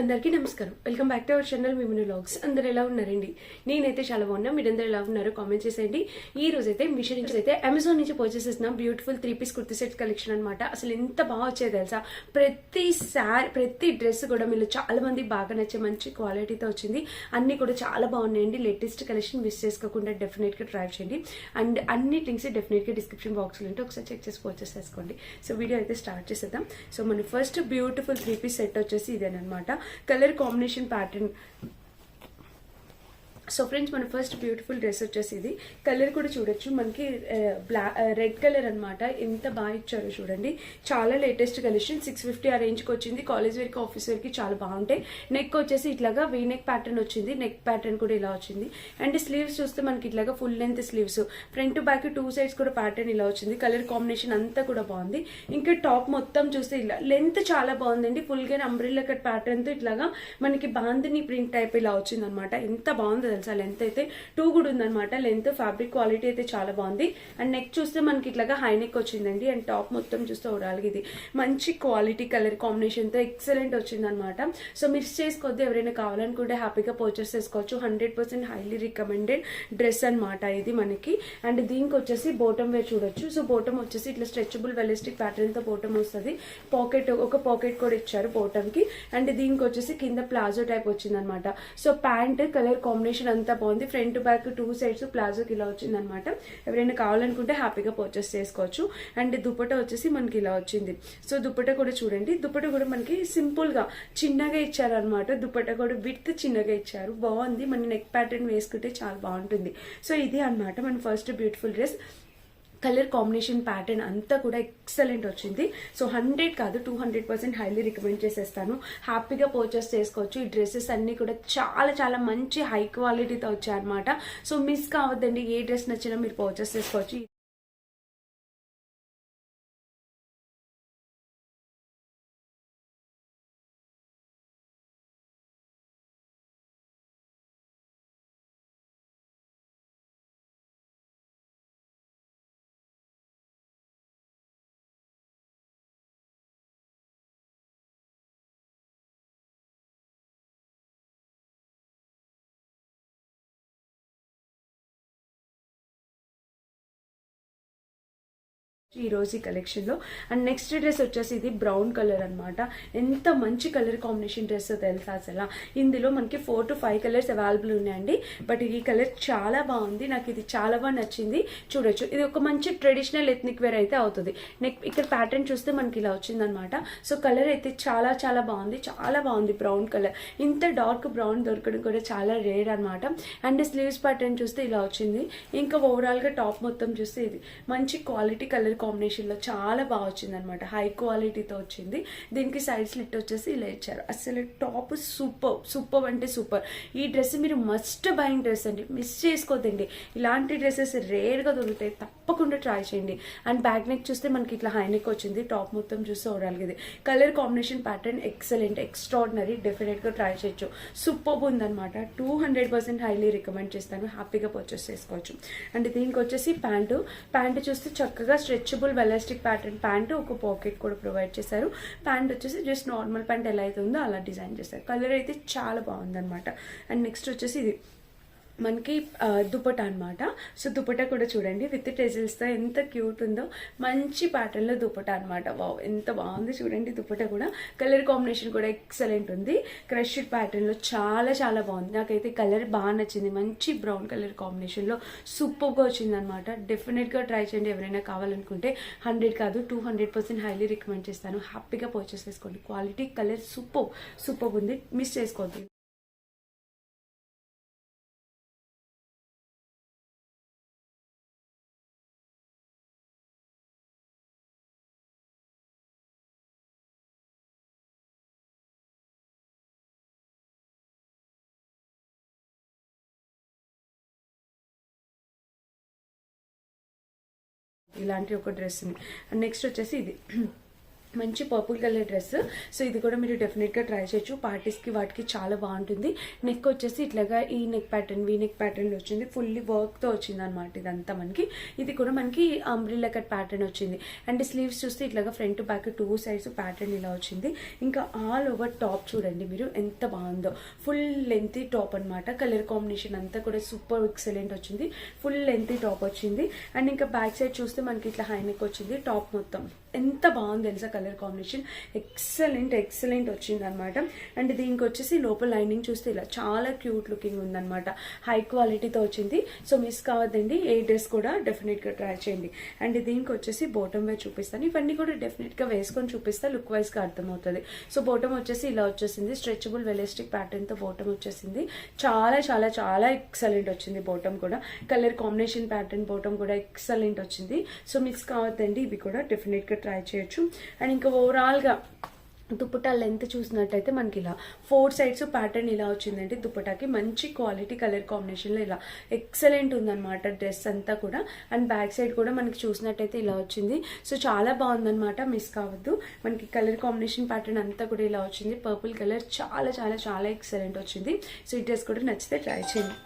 అందరికీ నమస్కారం. Welcome back to our channel Mimini vlogs. అందరు ఎలా ఉన్నారండి? నేనైతే చాలా బాగున్నా. మీరందరూ ఎలా ఉన్నారు కామెంట్ చేసేయండి. ఈ రోజు అయితే మిషన్ నుంచి అయితే అమెజాన్ నుంచి పర్చేస్ చేసిన beautiful 3-piece kurti set collection అనమాట. అసలు ఎంత బాగా వచ్చేది తెలుసా? ప్రతి డ్రెస్ కూడా మీరు చాలా మంది బాగా నచ్చే మంచి క్వాలిటీతో వచ్చింది. అన్ని కూడా చాలా బాగున్నాయండి. లేటెస్ట్ కలెక్షన్ మిస్ చేసుకోకుండా డెఫినెట్ గా ట్రై చేయండి. అండ్ అన్ని లింక్స్ డెఫినెట్ గా డిస్క్రిప్షన్ బాక్స్ లో ఉంటే ఒకసారి చెక్ చేసి పర్చేస్ చేసుకోండి. సో వీడియో అయితే స్టార్ట్ చేసేద్దాం. సో మన ఫస్ట్ బ్యూటిఫుల్ 3-piece సెట్ వచ్చేసి ఇదేనమాట. Colour combination pattern. So friends, మన ఫస్ట్ బ్యూటిఫుల్ డ్రెస్ వచ్చేసి ఇది. కలర్ కూడా చూడొచ్చు, మనకి రెడ్ కలర్ అనమాట. ఎంత బాగా ఇచ్చారో చూడండి. చాలా లేటెస్ట్ కలెక్షన్. 650 ఆ రేంజ్కి వచ్చింది. కాలేజ్ వేర్కి ఆఫీస్ వేర్కి చాలా బాగుంటాయి. నెక్ వచ్చేసి ఇట్లాగా వీ నెక్ ప్యాటర్న్ వచ్చింది. నెక్ ప్యాటర్న్ కూడా ఇలా వచ్చింది. అండ్ స్లీవ్స్ చూస్తే మనకి ఇట్లాగా full length sleeves, front back 2 sides కూడా ప్యాటర్న్ ఇలా వచ్చింది. కలర్ కాంబినేషన్ అంతా కూడా బాగుంది. ఇంకా టాప్ మొత్తం చూస్తే ఇలా లెంత్ చాలా బాగుందండి. ఫుల్ గా అంబ్రెల్లా కట్ ప్యాటర్న్ తో ఇట్లాగా మనకి బాందిని ప్రింట్ టైప్ ఇలా వచ్చింది అనమాట. ఎంత బాగుంది తెలుసా? లెంత్ అయితే 2 కూడా ఉందనమాట. లెంత్ ఫ్యాబ్రిక్ క్వాలిటీ అయితే చాలా బాగుంది. అండ్ నెక్ చూస్తే మనకి ఇట్లాగా హై నెక్ వచ్చిందండి. అండ్ టాప్ మొత్తం చూస్తే ఓవరాల్ ఇది మంచి క్వాలిటీ కలర్ కాంబినేషన్ తో ఎక్సలెంట్ వచ్చింది అనమాట. సో మిస్ చేసుకోవద్దు. ఎవరైనా కావాలనుకుంటే హ్యాపీగా పర్చేస్ చేసుకోవచ్చు. 100% హైలీ రికమెండెడ్ డ్రెస్ అనమాట ఇది మనకి. అండ్ దీనికి వచ్చేసి బోటమ్ వేర్ చూడొచ్చు. సో బోటమ్ వచ్చేసి ఇట్లా స్ట్రెచబుల్ వెలిస్టిక్ ప్యాటర్న్ తో బోటమ్ వస్తుంది. ఒక పాకెట్ కూడా ఇచ్చారు బోటమ్ కి. అండ్ దీనికి వచ్చేసి కింద ప్లాజో టైప్ వచ్చింది అనమాట. సో ప్యాంట్ కలర్ కాంబినేషన్ అంతా బాగుంది. ఫ్రంట్ బ్యాక్ 2 సైడ్స్ ప్లాజోకి ఇలా వచ్చింది అనమాట. ఎవరైనా కావాలనుకుంటే హ్యాపీగా పర్చేస్ చేసుకోవచ్చు. అండ్ దుపట్టా వచ్చేసి మనకి ఇలా వచ్చింది. సో దుపట్టా కూడా చూడండి. దుపట్టా కూడా మనకి సింపుల్ గా చిన్నగా ఇచ్చారు అనమాట. దుపట్టా కూడా విత్ చిన్నగా ఇచ్చారు. బాగుంది. మన నెక్ ప్యాటర్న్ వేసుకుంటే చాలా బాగుంటుంది. సో ఇది అనమాట మన first beautiful dress. Colour combination pattern అంతా కూడా ఎక్సలెంట్ వచ్చింది. సో 100 కాదు 200% హైలీ రికమెండ్ చేసేస్తాను. హ్యాపీగా పర్చేస్ చేసుకోవచ్చు. ఈ డ్రెస్సెస్ అన్ని కూడా చాలా చాలా మంచి హై క్వాలిటీతో వచ్చాయన్నమాట. సో మిస్ కావద్దండి. ఏ డ్రెస్ నచ్చినా మీరు పర్చేస్ చేసుకోవచ్చు. ఈ రోజు ఈ కలెక్షన్ లో. అండ్ నెక్స్ట్ డ్రెస్ వచ్చేసి ఇది బ్రౌన్ కలర్ అనమాట. ఎంత మంచి కలర్ కాంబినేషన్ డ్రెస్ తెలుసా అసలు. ఇందులో మనకి 4 to 5 కలర్స్ అవైలబుల్ ఉన్నాయండి. బట్ ఈ కలర్ చాలా బాగుంది. నాకు ఇది చాలా బాగా నచ్చింది. చూడొచ్చు, ఇది ఒక మంచి ట్రెడిషనల్ ఎథ్నిక్ వేర్ అయితే అవుతుంది. ఇక్కడ ప్యాటర్న్ చూస్తే మనకి ఇలా వచ్చింది అనమాట. సో కలర్ అయితే చాలా చాలా బాగుంది. చాలా బాగుంది బ్రౌన్ కలర్. ఇంత డార్క్ బ్రౌన్ దొరకడం కూడా చాలా రేర్ అనమాట. అండ్ స్లీవ్స్ ప్యాటర్న్ చూస్తే ఇలా వచ్చింది. ఇంకా ఓవరాల్ గా టాప్ మొత్తం చూస్తే ఇది మంచి క్వాలిటీ కలర్ కాంబినేషన్ లో చాలా బాగా వచ్చింది అనమాట. హై క్వాలిటీతో వచ్చింది. దీనికి సైడ్ స్లిట్ వచ్చేసి ఇలా ఇచ్చారు. అసలు టాప్ సూపర్ అంటే సూపర్. ఈ డ్రెస్ మీరు మస్ట్ బయింగ్ డ్రెస్ అండి. మిస్ చేసుకోదండి. ఇలాంటి డ్రెస్సెస్ రేర్ గా దొరుకుతాయి. తప్పకుండా ట్రై చేయండి. అండ్ బ్యాక్ నెక్ చూస్తే మనకి ఇట్లా హై నెక్ వచ్చింది. టాప్ మొత్తం చూస్తే ఓవరాల్ ఇది colour combination pattern excellent, extraordinary. Definite గా ట్రై చేయొచ్చు. సూపర్ ఉందనమాట. 200% హైలీ రికమెండ్ చేస్తాను. హ్యాపీగా పర్చేస్ చేసుకోవచ్చు. అండ్ దీనికి వచ్చేసి ప్యాంటు చూస్తే చక్కగా స్ట్రెచబుల్ వెలాస్టిక్ ప్యాటర్న్ ప్యాంటు, ఒక పాకెట్ కూడా ప్రొవైడ్ చేశారు. ప్యాంట్ వచ్చేసి జస్ట్ నార్మల్ ప్యాంట్ ఎలా అయితే ఉందో అలా డిజైన్ చేశారు. కలర్ అయితే చాలా బాగుందన్నమాట. అండ్ నెక్స్ట్ వచ్చేసి ఇది మనకి దుపట్టా అనమాట. సో దుపట్టా కూడా చూడండి విత్ టెజిల్స్తో ఎంత క్యూట్ ఉందో. మంచి ప్యాటర్న్లో దుపట్టా అనమాట. వావ్, ఎంత బాగుంది చూడండి. దుపట్టా కూడా కలర్ కాంబినేషన్ కూడా ఎక్సలెంట్ ఉంది. క్రష్డ్ ప్యాటర్న్లో చాలా చాలా బాగుంది. నాకైతే కలర్ బాగా నచ్చింది. మంచి బ్రౌన్ కలర్ కాంబినేషన్లో సూపర్గా వచ్చింది అనమాట. డెఫినెట్గా ట్రై చేయండి. ఎవరైనా కావాలనుకుంటే 100 కాదు 200% హైలీ రికమెండ్ చేస్తాను. హ్యాపీగా పర్చేస్ చేసుకోండి. క్వాలిటీ కలర్ సూపర్ ఉంది. మిస్ చేసుకోవద్దు. ఇలాంటి ఒక డ్రెస్ని. నెక్స్ట్ వచ్చేసి ఇది మంచి పర్పుల్ కలర్ డ్రెస్. సో ఇది కూడా మీరు డెఫినెట్గా ట్రై చేయొచ్చు. పార్టీస్కి వాటికి చాలా బాగుంటుంది. నెక్ వచ్చేసి ఇట్లాగా ఈ neck pattern, V neck pattern వచ్చింది. ఫుల్లీ వర్క్తో వచ్చింది అనమాట ఇదంతా మనకి. ఇది కూడా మనకి అంబ్రిల్లా కట్ ప్యాటర్న్ వచ్చింది. అండ్ స్లీవ్స్ చూస్తే ఇట్లాగా ఫ్రంట్ బ్యాక్ 2 సైడ్స్ ప్యాటర్న్ ఇలా వచ్చింది. ఇంకా ఆల్ ఓవర్ టాప్ చూడండి మీరు ఎంత బాగుందో. ఫుల్ లెంతీ టాప్ అనమాట. కలర్ కాంబినేషన్ అంతా కూడా సూపర్ ఎక్సలెంట్ వచ్చింది. ఫుల్ లెంతీ టాప్ వచ్చింది. అండ్ ఇంకా బ్యాక్ సైడ్ చూస్తే మనకి ఇట్లా హై నెక్ వచ్చింది. టాప్ మొత్తం ఎంత బాగుంది తెలుసా కలర్ కాంబినేషన్. ఎక్సలెంట్ వచ్చింది అనమాట. అండ్ దీనికి వచ్చేసి లోపల లైనింగ్ చూస్తే ఇలా చాలా క్యూట్ లుకింగ్ ఉందన్నమాట. హై క్వాలిటీతో వచ్చింది. సో మిస్ కావద్దండి. ఏ డ్రెస్ కూడా డెఫినెట్గా ట్రై చేయండి. అండ్ దీనికి వచ్చేసి బాటమ్ వేర్ చూపిస్తాను. ఇవన్నీ కూడా డెఫినెట్గా వేసుకొని చూపిస్తా, లుక్ వైజ్గా అర్థమవుతుంది. సో బాటమ్ వచ్చేసి ఇలా వచ్చేసింది. స్ట్రెచబుల్ వెలాస్టిక్ ప్యాటర్న్తో బాటమ్ వచ్చేసింది. చాలా చాలా చాలా ఎక్సలెంట్ వచ్చింది బాటమ్ కూడా. కలర్ కాంబినేషన్ ప్యాటర్న్ బాటమ్ కూడా ఎక్సలెంట్ వచ్చింది. సో మిస్ కావద్దండి. ఇవి కూడా డెఫినెట్గా ట్రై చేయొచ్చు. అండ్ ఇంకా ఓవరాల్గా దుపట్టా లెంత్ చూసినట్టయితే మనకి ఇలా 4 సైడ్స్ ప్యాటర్న్ ఇలా వచ్చిందండి. దుపట్టాకి మంచి క్వాలిటీ కలర్ కాంబినేషన్లో ఇలా ఎక్సలెంట్ ఉందన్నమాట డ్రెస్ అంతా కూడా. అండ్ బ్యాక్ సైడ్ కూడా మనకి చూసినట్టయితే ఇలా వచ్చింది. సో చాలా బాగుందన్నమాట, మిస్ కావద్దు. మనకి కలర్ కాంబినేషన్ ప్యాటర్న్ అంతా కూడా ఇలా వచ్చింది. పర్పుల్ కలర్ చాలా చాలా చాలా ఎక్సలెంట్ వచ్చింది. సో ఈ డ్రెస్ కూడా నచ్చితే ట్రై చేయండి.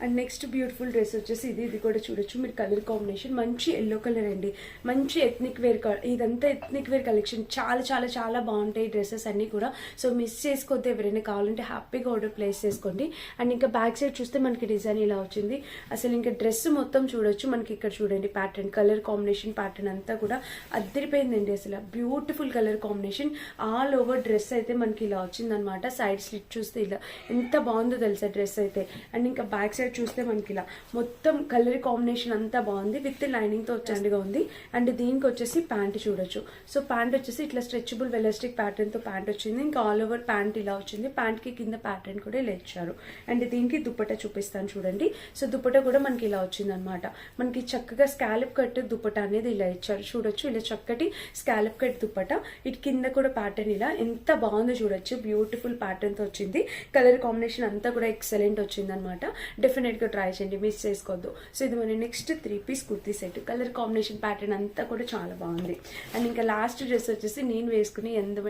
అండ్ నెక్స్ట్ బ్యూటిఫుల్ డ్రెస్ వచ్చేసి ఇది కూడా చూడొచ్చు మీరు. కలర్ కాంబినేషన్ మంచి ఎల్లో కలర్ అండి. మంచి ఎథ్నిక్ వేర్, ఇదంతా ఎథ్నిక్ వేర్ కలెక్షన్. చాలా చాలా చాలా బాగుంటాయి డ్రెస్సెస్ అన్నీ కూడా. సో మిస్ చేసుకోవద్దు. ఎవరైనా కావాలంటే హ్యాపీగా ఆర్డర్ ప్లేస్ చేసుకోండి. అండ్ ఇంకా బ్యాక్ సైడ్ చూస్తే మనకి డిజైన్ ఇలా వచ్చింది. అసలు ఇంకా డ్రెస్ మొత్తం చూడొచ్చు. మనకి ఇక్కడ చూడండి ప్యాటర్న్, కలర్ కాంబినేషన్ ప్యాటర్న్ అంతా కూడా అద్దరిపోయిందండి. అసలు beautiful colour combination. All over dress అయితే మనకి ఇలా వచ్చిందనమాట. సైడ్ స్లిట్ చూస్తే ఇలా ఎంత బాగుందో తెలుసా డ్రెస్ అయితే. అండ్ ఇంకా బ్యాక్ సైడ్ చూస్తే మనకి ఇలా మొత్తం కలర్ కాంబినేషన్ అంతా బాగుంది. విత్ లైనింగ్ తో వచ్చేట్టుగా ఉంది. అండ్ దీనికి వచ్చేసి ప్యాంట్ చూడొచ్చు. సో ప్యాంట్ వచ్చేసి ఇట్లా స్ట్రెచబుల్ వెలాస్టిక్ ప్యాటర్న్ తో ప్యాంట్ వచ్చింది. ఇంకా ఆల్ ఓవర్ ప్యాంట్ ఇలా వచ్చింది. ప్యాంట్ కి కింద ప్యాటర్న్ కూడా ఇలా ఇచ్చారు. అండ్ దీనికి దుపట్టా చూపిస్తాను చూడండి. సో దుపట్టా కూడా మనకి ఇలా వచ్చింది అనమాట. మనకి చక్కగా స్కాలప్ కట్ దుపట్టా అనేది ఇలా ఇచ్చారు చూడొచ్చు. ఇలా చక్కటి స్కాలప్ కట్ దుపట్టా. ఇటు కింద కూడా ప్యాటర్న్ ఇలా ఎంత బాగుందో చూడొచ్చు. బ్యూటిఫుల్ ప్యాటర్న్ తో వచ్చింది. కలర్ కాంబినేషన్ అంతా కూడా ఎక్సలెంట్ వచ్చింది అనమాట. డెఫినెట్గా ట్రై చేయండి, మిస్ చేసుకోవద్దు. సో ఇది మన next 3 piece kurti set. Colour combination pattern అంతా కూడా చాలా బాగుంది. అండ్ ఇంకా లాస్ట్ డ్రెస్ వచ్చేసి నేను వేసుకుని ఎంత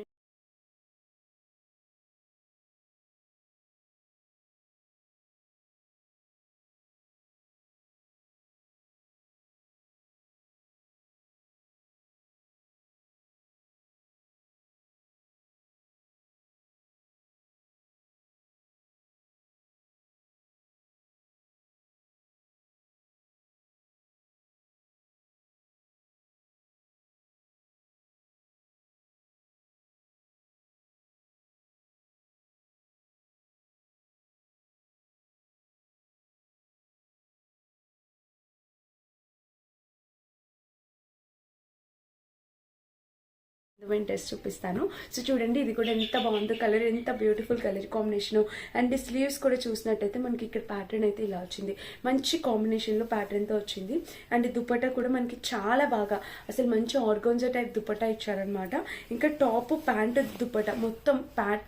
టెస్ట్ చూపిస్తాను. సో చూడండి ఇది కూడా ఎంత బాగుందో. కలర్ ఎంత beautiful colour combination. And sleeves కూడా చూసినట్టయితే మనకి ఇక్కడ ప్యాటర్న్ అయితే ఇలా వచ్చింది. మంచి కాంబినేషన్లో ప్యాటర్న్తో వచ్చింది. అండ్ దుపట్టా కూడా మనకి చాలా బాగా అసలు మంచి ఆర్గోన్జా టైప్ దుపట్టా ఇచ్చారనమాట. ఇంకా టాప్ ప్యాంట్ దుపట్టా మొత్తం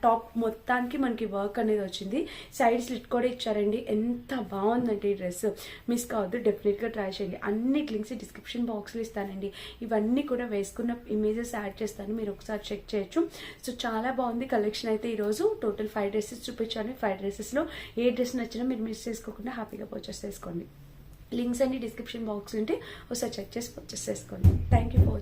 టాప్ మొత్తానికి మనకి వర్క్ అనేది వచ్చింది. సైడ్ స్లిట్ కూడా ఇచ్చారండి. ఎంత బాగుందంటే ఈ డ్రెస్, మిస్ కావద్దు. డెఫినెట్గా ట్రై చేయండి. అన్ని లింక్స్ డిస్క్రిప్షన్ బాక్స్లో ఇస్తానండి. ఇవన్నీ కూడా వేసుకున్న ఇమేజెస్ యాడ్ చేస్తాను, మీరు ఒకసారి చెక్ చేయొచ్చు. సో చాలా బాగుంది కలెక్షన్ అయితే. ఈరోజు టోటల్ 5 డ్రెస్సెస్ చూపించాను. 5 డ్రెస్సెస్లో ఏ డ్రెస్ నచ్చినా మీరు మిస్ చేసుకోకుండా హ్యాపీగా పర్చేస్ చేసుకోండి. లింక్స్ అన్ని డిస్క్రిప్షన్ బాక్స్ ఉంటే ఒకసారి చెక్ చేసి పర్చేస్ చేసుకోండి. Thank you for